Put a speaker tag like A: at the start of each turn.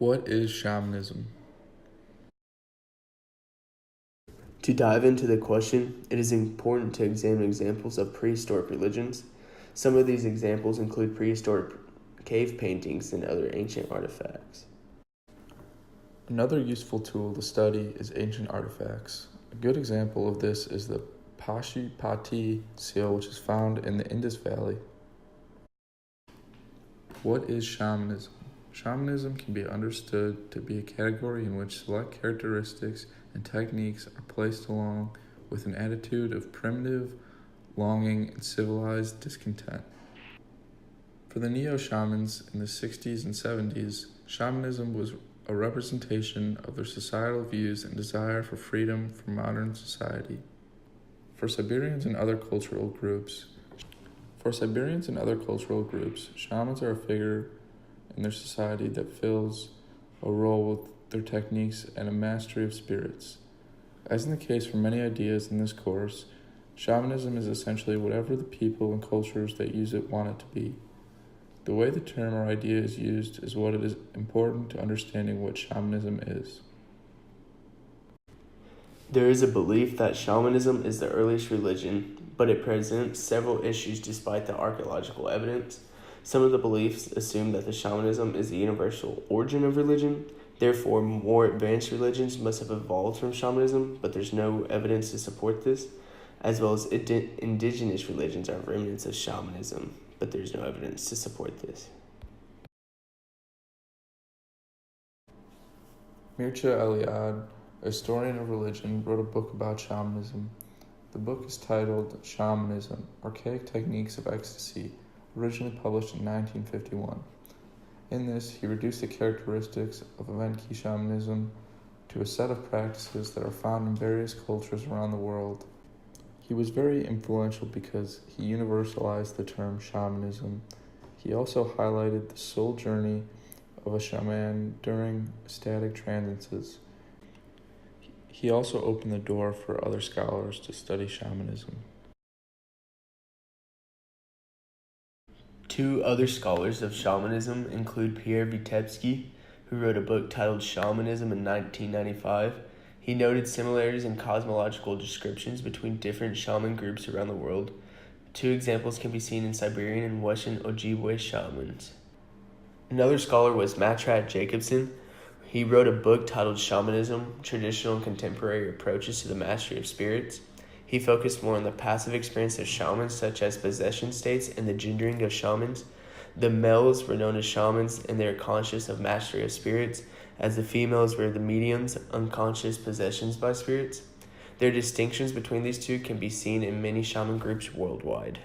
A: What is shamanism?
B: To dive into the question, it is important to examine examples of prehistoric religions. Some of these examples include prehistoric cave paintings and other ancient artifacts.
A: Another useful tool to study is ancient artifacts. A good example of this is the Pashupati seal, which is found in the Indus Valley. What is shamanism? Shamanism can be understood to be a category in which select characteristics and techniques are placed along with an attitude of primitive longing and civilized discontent. For the neo-shamans in the 60s and 70s, shamanism was a representation of their societal views and desire for freedom from modern society. For Siberians and other cultural groups, shamans are a figure in their society that fills a role with their techniques and a mastery of spirits. As in the case for many ideas in this course, shamanism is essentially whatever the people and cultures that use it want it to be. The way the term or idea is used is what is important to understanding what shamanism is.
B: There is a belief that shamanism is the earliest religion, but it presents several issues despite the archaeological evidence. Some of the beliefs assume that the shamanism is the universal origin of religion. Therefore, more advanced religions must have evolved from shamanism, but there's no evidence to support this, as well as indigenous religions are remnants of shamanism, but there's no evidence to support this.
A: Mircea Eliade, a historian of religion, wrote a book about shamanism. The book is titled Shamanism, Archaic Techniques of Ecstasy, originally published in 1951. In this, he reduced the characteristics of Evenki shamanism to a set of practices that are found in various cultures around the world. He was very influential because he universalized the term shamanism. He also highlighted the soul journey of a shaman during ecstatic trances. He also opened the door for other scholars to study shamanism.
B: Two other scholars of shamanism include Pierre Vitebsky, who wrote a book titled Shamanism in 1995. He noted similarities in cosmological descriptions between different shaman groups around the world. Two examples can be seen in Siberian and Western Ojibwe shamans. Another scholar was Matrat Jacobson. He wrote a book titled Shamanism, Traditional and Contemporary Approaches to the Mastery of Spirits. He focused more on the passive experience of shamans, such as possession states and the gendering of shamans. The males were known as shamans, and they are conscious of mastery of spirits, as the females were the mediums, unconscious possessions by spirits. Their distinctions between these two can be seen in many shaman groups worldwide.